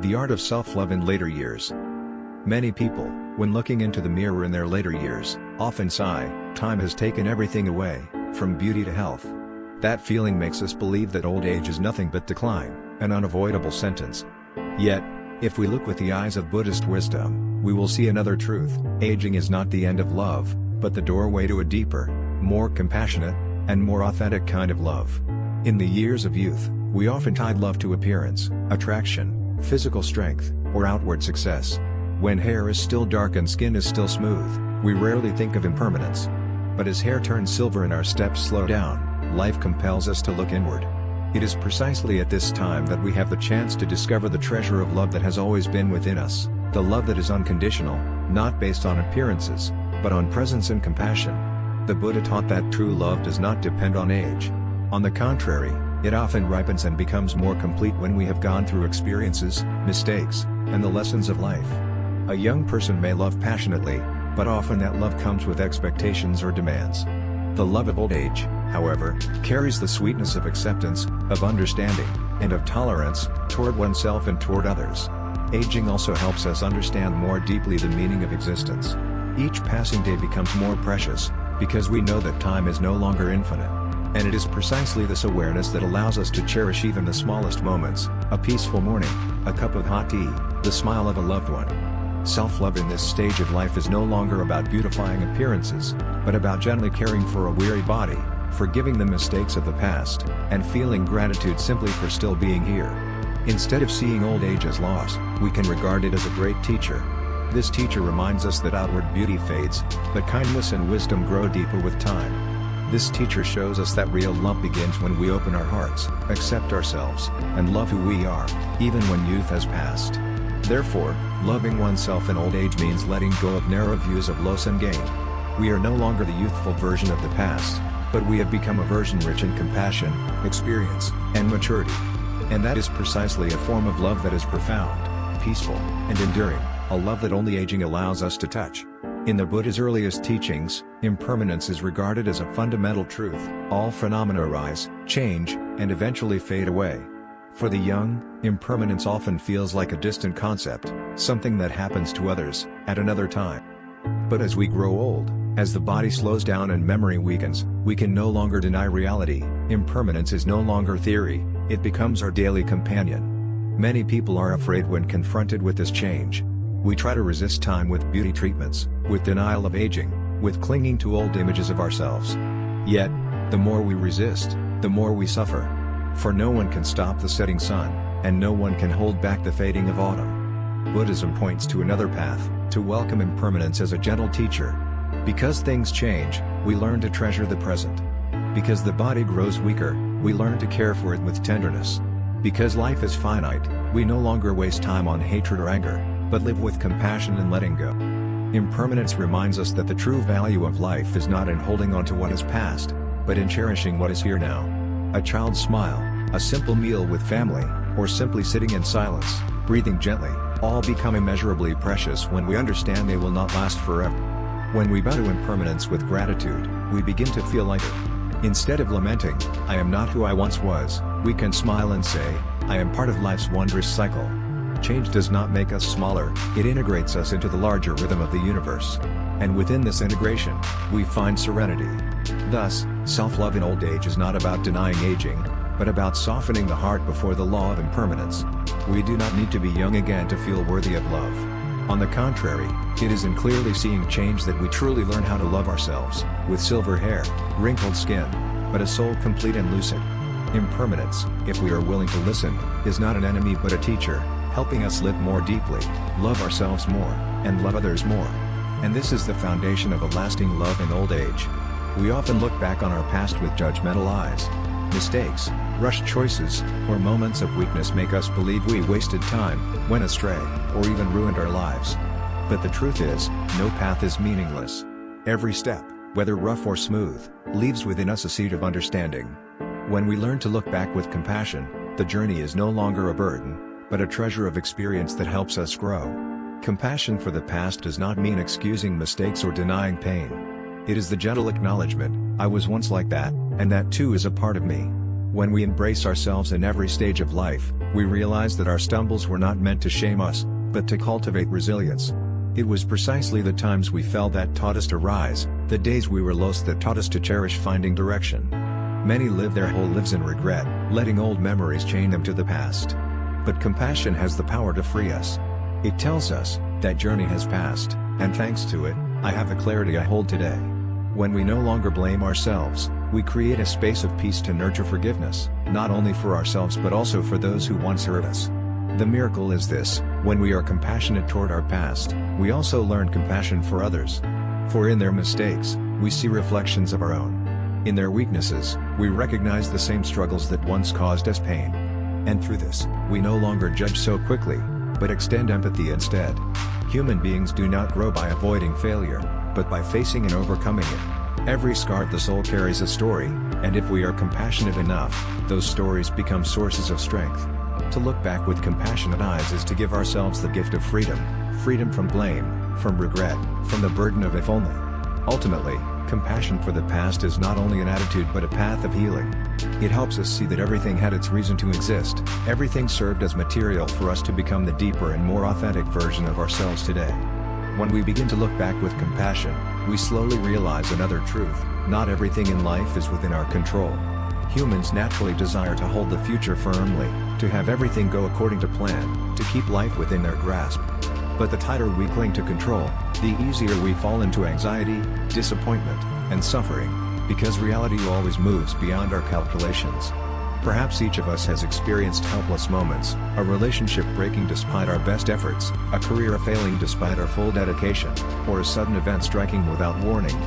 The art of self-love in later years. Many people, when looking into the mirror in their later years, often sigh, "Time has taken everything away, from beauty to health." That feeling makes us believe that old age is nothing but decline, an unavoidable sentence. Yet, if we look with the eyes of Buddhist wisdom, we will see another truth: aging is not the end of love, but the doorway to a deeper, more compassionate, and more authentic kind of love. In the years of youth, we often tied love to appearance, attraction, physical strength, or outward success. When hair is still dark and skin is still smooth, we rarely think of impermanence. But as hair turns silver and our steps slow down, life compels us to look inward. It is precisely at this time that we have the chance to discover the treasure of love that has always been within us, the love that is unconditional, not based on appearances, but on presence and compassion. The Buddha taught that true love does not depend on age. On the contrary, it often ripens and becomes more complete when we have gone through experiences, mistakes, and the lessons of life. A young person may love passionately, but often that love comes with expectations or demands. The love of old age, however, carries the sweetness of acceptance, of understanding, and of tolerance, toward oneself and toward others. Aging also helps us understand more deeply the meaning of existence. Each passing day becomes more precious, because we know that time is no longer infinite. And it is precisely this awareness that allows us to cherish even the smallest moments: a peaceful morning, a cup of hot tea, the smile of a loved one. Self-love in this stage of life is no longer about beautifying appearances, but about gently caring for a weary body, forgiving the mistakes of the past, and feeling gratitude simply for still being here. Instead of seeing old age as loss, we can regard it as a great teacher. This teacher reminds us that outward beauty fades, but kindness and wisdom grow deeper with time. This teacher shows us that real love begins when we open our hearts, accept ourselves, and love who we are, even when youth has passed. Therefore, loving oneself in old age means letting go of narrow views of loss and gain. We are no longer the youthful version of the past, but we have become a version rich in compassion, experience, and maturity. And that is precisely a form of love that is profound, peaceful, and enduring, a love that only aging allows us to touch. In the Buddha's earliest teachings, impermanence is regarded as a fundamental truth. All phenomena arise, change, and eventually fade away. For the young, impermanence often feels like a distant concept, something that happens to others, at another time. But as we grow old, as the body slows down and memory weakens, we can no longer deny reality. Impermanence is no longer theory, it becomes our daily companion. Many people are afraid when confronted with this change. We try to resist time with beauty treatments, with denial of aging, with clinging to old images of ourselves. Yet, the more we resist, the more we suffer. For no one can stop the setting sun, and no one can hold back the fading of autumn. Buddhism points to another path, to welcome impermanence as a gentle teacher. Because things change, we learn to treasure the present. Because the body grows weaker, we learn to care for it with tenderness. Because life is finite, we no longer waste time on hatred or anger, but live with compassion and letting go. Impermanence reminds us that the true value of life is not in holding on to what has passed, but in cherishing what is here now. A child's smile, a simple meal with family, or simply sitting in silence, breathing gently, all become immeasurably precious when we understand they will not last forever. When we bow to impermanence with gratitude, we begin to feel lighter. Instead of lamenting, "I am not who I once was," we can smile and say, "I am part of life's wondrous cycle." Change does not make us smaller, it integrates us into the larger rhythm of the universe. And within this integration, we find serenity. Thus, self-love in old age is not about denying aging, but about softening the heart before the law of impermanence. We do not need to be young again to feel worthy of love. On the contrary, it is in clearly seeing change that we truly learn how to love ourselves, with silver hair, wrinkled skin, but a soul complete and lucid. Impermanence, if we are willing to listen, is not an enemy but a teacher, helping us live more deeply, love ourselves more, and love others more. And this is the foundation of a lasting love in old age. We often look back on our past with judgmental eyes. Mistakes, rushed choices, or moments of weakness make us believe we wasted time, went astray, or even ruined our lives. But the truth is, no path is meaningless. Every step, whether rough or smooth, leaves within us a seed of understanding. When we learn to look back with compassion, the journey is no longer a burden, but a treasure of experience that helps us grow. Compassion for the past does not mean excusing mistakes or denying pain. It is the gentle acknowledgement, "I was once like that, and that too is a part of me." When we embrace ourselves in every stage of life, We realized that our stumbles were not meant to shame us, but to cultivate resilience. It was precisely the times we fell that taught us to rise, the days we were lost that taught us to cherish finding direction. Many live their whole lives in regret, letting old memories chain them to the past. But compassion has the power to free us. It tells us, that journey has passed, and thanks to it, I have the clarity I hold today. When we no longer blame ourselves, we create a space of peace to nurture forgiveness, not only for ourselves but also for those who once hurt us. The miracle is this: when we are compassionate toward our past, we also learn compassion for others. For in their mistakes, we see reflections of our own. In their weaknesses, we recognize the same struggles that once caused us pain. And through this, we no longer judge so quickly, but extend empathy instead. Human beings do not grow by avoiding failure, but by facing and overcoming it. Every scar of the soul carries a story, and if we are compassionate enough, those stories become sources of strength. To look back with compassionate eyes is to give ourselves the gift of freedom, freedom from blame, from regret, from the burden of if only. Ultimately, compassion for the past is not only an attitude but a path of healing. It helps us see that everything had its reason to exist, everything served as material for us to become the deeper and more authentic version of ourselves today. When we begin to look back with compassion, we slowly realize another truth: not everything in life is within our control. Humans naturally desire to hold the future firmly, to have everything go according to plan, to keep life within their grasp. But the tighter we cling to control, the easier we fall into anxiety, disappointment, and suffering, because reality always moves beyond our calculations. Perhaps each of us has experienced helpless moments, a relationship breaking despite our best efforts, a career failing despite our full dedication, or a sudden event striking without warning.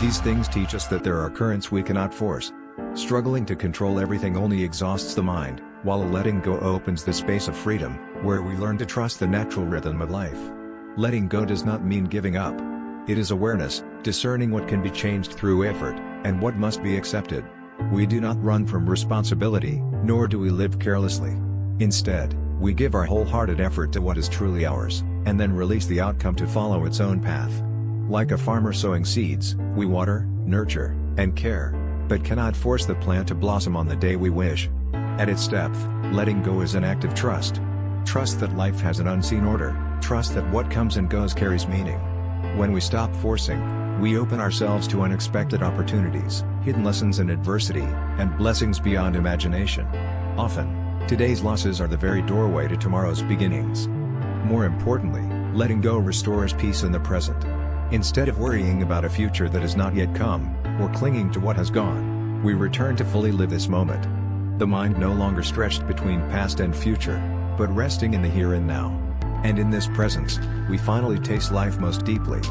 These things teach us that there are currents we cannot force. Struggling to control everything only exhausts the mind, while letting go opens the space of freedom, where we learn to trust the natural rhythm of life. Letting go does not mean giving up. It is awareness, discerning what can be changed through effort, and what must be accepted. We do not run from responsibility, nor do we live carelessly. Instead, we give our wholehearted effort to what is truly ours, and then release the outcome to follow its own path. Like a farmer sowing seeds, we water, nurture, and care, but cannot force the plant to blossom on the day we wish. At its depth, letting go is an act of trust. Trust that life has an unseen order, trust that what comes and goes carries meaning. When we stop forcing, we open ourselves to unexpected opportunities, hidden lessons in adversity, and blessings beyond imagination. Often, today's losses are the very doorway to tomorrow's beginnings. More importantly, letting go restores peace in the present. Instead of worrying about a future that has not yet come, or clinging to what has gone, we return to fully live this moment. The mind no longer stretched between past and future, but resting in the here and now. And in this presence, we finally taste life most deeply.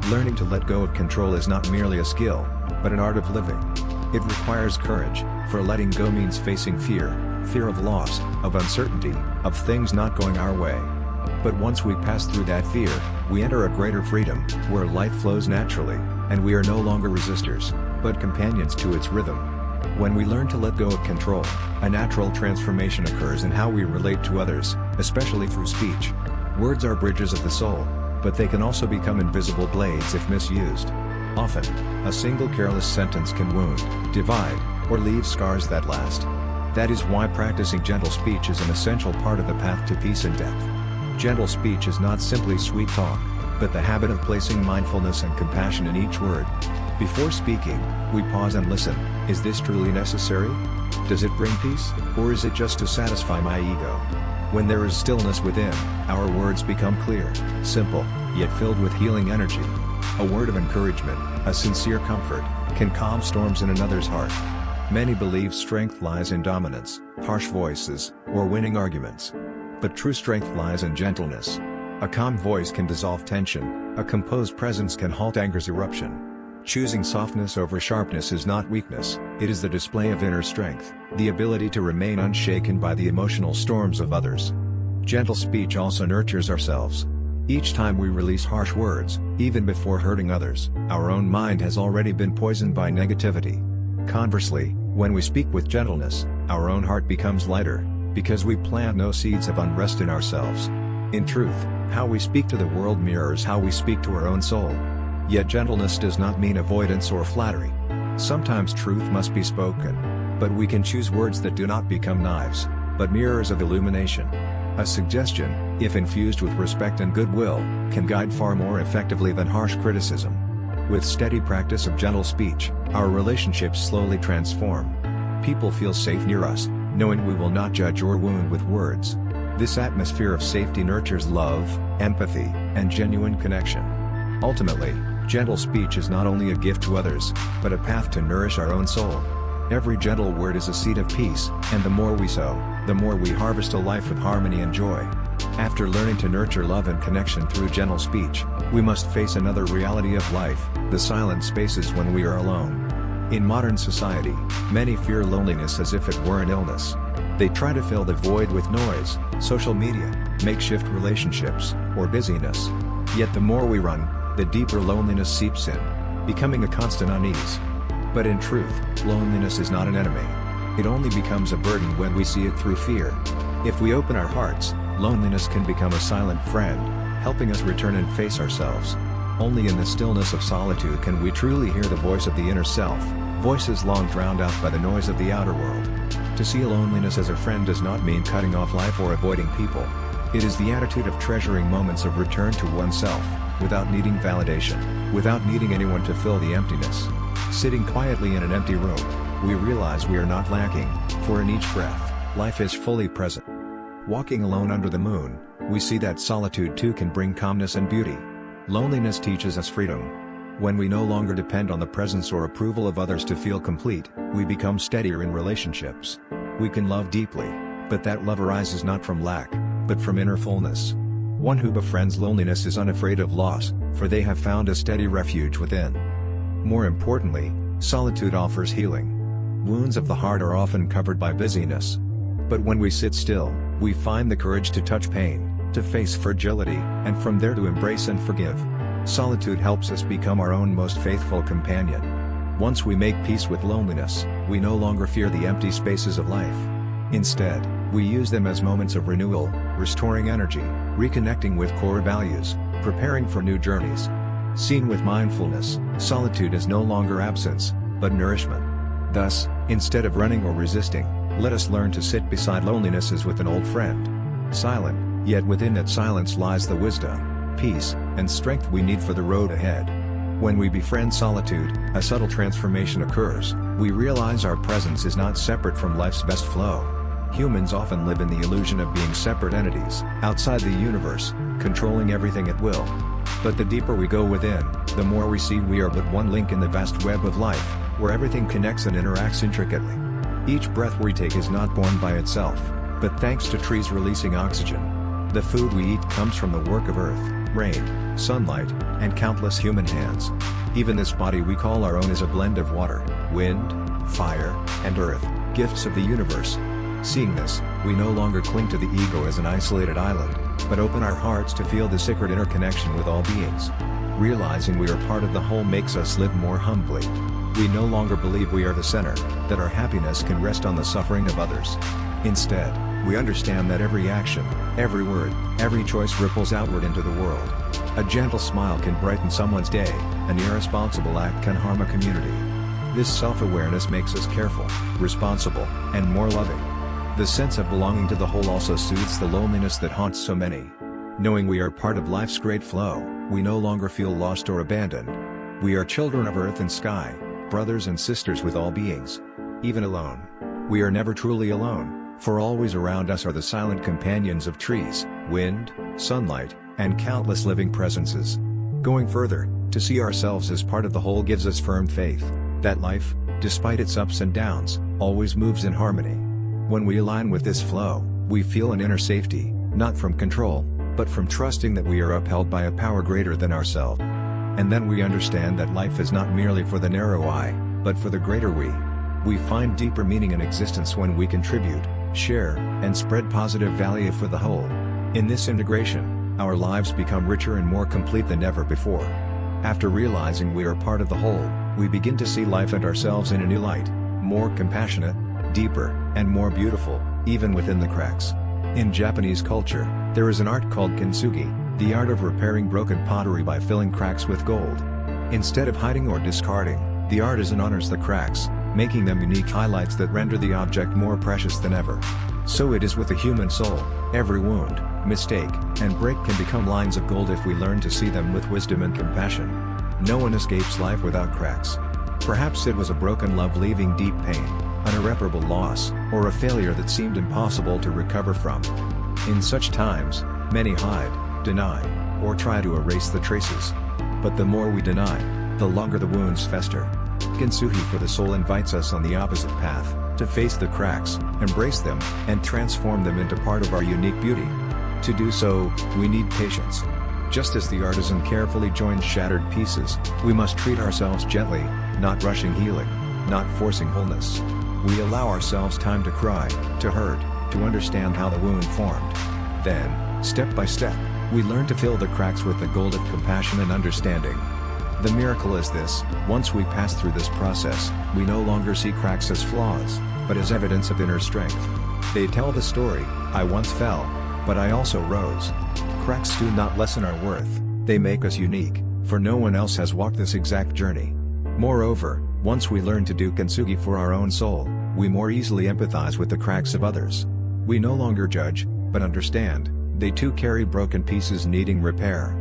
Learning to let go of control is not merely a skill, but an art of living. It requires courage, for letting go means facing fear of loss, of uncertainty, of things not going our way. But once we pass through that fear, we enter a greater freedom, where life flows naturally, and we are no longer resistors, but companions to its rhythm. When we learn to let go of control, a natural transformation occurs in how we relate to others, especially through speech. Words are bridges of the soul, but they can also become invisible blades if misused. Often, a single careless sentence can wound, divide, or leave scars that last. That is why practicing gentle speech is an essential part of the path to peace and depth. Gentle speech is not simply sweet talk, but the habit of placing mindfulness and compassion in each word. Before speaking, we pause and listen. Is this truly necessary? Does it bring peace, or is it just to satisfy my ego? When there is stillness within, our words become clear, simple, yet filled with healing energy. A word of encouragement, a sincere comfort, can calm storms in another's heart. Many believe strength lies in dominance, harsh voices, or winning arguments. But true strength lies in gentleness. A calm voice can dissolve tension, a composed presence can halt anger's eruption. Choosing softness over sharpness is not weakness, it is the display of inner strength, the ability to remain unshaken by the emotional storms of others. Gentle speech also nurtures ourselves. Each time we release harsh words, even before hurting others, our own mind has already been poisoned by negativity. Conversely, when we speak with gentleness, our own heart becomes lighter, because we plant no seeds of unrest in ourselves. In truth, how we speak to the world mirrors how we speak to our own soul. Yet gentleness does not mean avoidance or flattery. Sometimes truth must be spoken, but we can choose words that do not become knives. but mirrors of illumination. A suggestion, if infused with respect and goodwill, can guide far more effectively than harsh criticism. With steady practice of gentle speech, our relationships slowly transform. People feel safe near us, knowing we will not judge or wound with words. This atmosphere of safety nurtures love, empathy, and genuine connection. Ultimately, gentle speech is not only a gift to others, but a path to nourish our own soul. Every gentle word is a seed of peace, and the more we sow, the more we harvest a life with harmony and joy. After learning to nurture love and connection through gentle speech, we must face another reality of life, the silent spaces when we are alone. In modern society, many fear loneliness as if it were an illness. They try to fill the void with noise, social media, makeshift relationships, or busyness. Yet the more we run, the deeper loneliness seeps in, becoming a constant unease. But in truth, loneliness is not an enemy. It only becomes a burden when we see it through fear. If we open our hearts, loneliness can become a silent friend, helping us return and face ourselves. Only in the stillness of solitude can we truly hear the voice of the inner self, voices long drowned out by the noise of the outer world. To see loneliness as a friend does not mean cutting off life or avoiding people. It is the attitude of treasuring moments of return to oneself, without needing validation, without needing anyone to fill the emptiness. Sitting quietly in an empty room, we realize we are not lacking, for in each breath, life is fully present. Walking alone under the moon, we see that solitude too can bring calmness and beauty. Loneliness teaches us freedom. When we no longer depend on the presence or approval of others to feel complete, we become steadier in relationships. We can love deeply, but that love arises not from lack, but from inner fullness. One who befriends loneliness is unafraid of loss, for they have found a steady refuge within. More importantly, solitude offers healing. Wounds of the heart are often covered by busyness. But when we sit still, we find the courage to touch pain, to face fragility, and from there to embrace and forgive. Solitude helps us become our own most faithful companion. Once we make peace with loneliness, we no longer fear the empty spaces of life. Instead, we use them as moments of renewal, restoring energy, reconnecting with core values, preparing for new journeys. Seen with mindfulness, solitude is no longer absence, but nourishment. Thus, instead of running or resisting, let us learn to sit beside loneliness as with an old friend. Silent, yet within that silence lies the wisdom, peace, and strength we need for the road ahead. When we befriend solitude, a subtle transformation occurs. We realize our presence is not separate from life's best flow. Humans often live in the illusion of being separate entities, outside the universe, controlling everything at will. But the deeper we go within, the more we see we are but one link in the vast web of life, where everything connects and interacts intricately. Each breath we take is not born by itself, but thanks to trees releasing oxygen. The food we eat comes from the work of earth, rain, sunlight, and countless human hands. Even this body we call our own is a blend of water, wind, fire, and earth, gifts of the universe. Seeing this, we no longer cling to the ego as an isolated island, but open our hearts to feel the sacred interconnection with all beings. Realizing we are part of the whole makes us live more humbly. We no longer believe we are the center, that our happiness can rest on the suffering of others. Instead, we understand that every action, every word, every choice ripples outward into the world. A gentle smile can brighten someone's day, an irresponsible act can harm a community. This self-awareness makes us careful, responsible, and more loving. The sense of belonging to the whole also soothes the loneliness that haunts so many. Knowing we are part of life's great flow, we no longer feel lost or abandoned. We are children of earth and sky, brothers and sisters with all beings. Even alone, we are never truly alone, for always around us are the silent companions of trees, wind, sunlight, and countless living presences. Going further, to see ourselves as part of the whole gives us firm faith that life, despite its ups and downs, always moves in harmony. When we align with this flow, we feel an inner safety, not from control, but from trusting that we are upheld by a power greater than ourselves. And then we understand that life is not merely for the narrow I, but for the greater we. We find deeper meaning in existence when we contribute, share, and spread positive value for the whole. In this integration, our lives become richer and more complete than ever before. After realizing we are part of the whole, we begin to see life and ourselves in a new light, more compassionate, deeper, and more beautiful, even within the cracks. In Japanese culture, there is an art called kintsugi, the art of repairing broken pottery by filling cracks with gold. Instead of hiding or discarding, the artisan honors the cracks, making them unique highlights that render the object more precious than ever. So it is with the human soul. Every wound, mistake, and break can become lines of gold if we learn to see them with wisdom and compassion. No one escapes life without cracks. Perhaps it was a broken love leaving deep pain, an irreparable loss, or a failure that seemed impossible to recover from. In such times, many hide, deny, or try to erase the traces. But the more we deny, the longer the wounds fester. Kintsugi for the Soul invites us on the opposite path, to face the cracks, embrace them, and transform them into part of our unique beauty. To do so, we need patience. Just as the artisan carefully joins shattered pieces, we must treat ourselves gently, not rushing healing, not forcing wholeness. We allow ourselves time to cry, to hurt, to understand how the wound formed. Then, step by step, we learn to fill the cracks with the gold of compassion and understanding. The miracle is this: once we pass through this process, we no longer see cracks as flaws, but as evidence of inner strength. They tell the story, I once fell, but I also rose. Cracks do not lessen our worth, they make us unique, for no one else has walked this exact journey. Moreover, once we learn to do kintsugi for our own soul, we more easily empathize with the cracks of others. We no longer judge, but understand. They too carry broken pieces needing repair.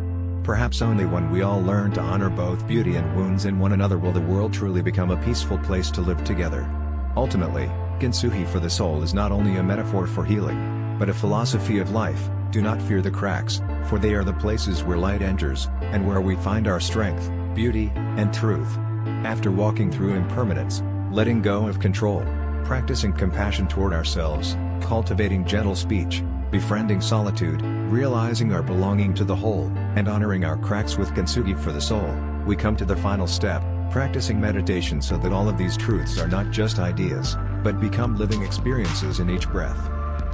Perhaps only when we all learn to honor both beauty and wounds in one another will the world truly become a peaceful place to live together. Ultimately, kintsugi for the soul is not only a metaphor for healing, but a philosophy of life. Do not fear the cracks, for they are the places where light enters, and where we find our strength, beauty, and truth. After walking through impermanence, letting go of control, practicing compassion toward ourselves, cultivating gentle speech, befriending solitude, realizing our belonging to the whole, and honoring our cracks with kintsugi for the soul, we come to the final step, practicing meditation so that all of these truths are not just ideas, but become living experiences in each breath.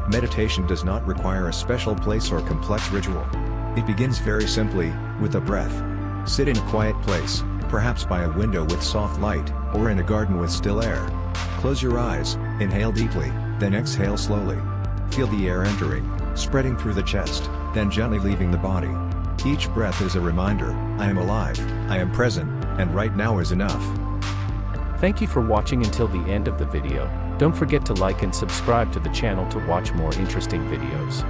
Meditation does not require a special place or complex ritual. It begins very simply, with a breath. Sit in a quiet place, perhaps by a window with soft light, or in a garden with still air. Close your eyes, inhale deeply, then exhale slowly. Feel the air entering, spreading through the chest, then gently leaving the body. Each breath is a reminder, I am alive, I am present, and right now is enough. Thank you for watching until the end of the video. Don't forget to like and subscribe to the channel to watch more interesting videos.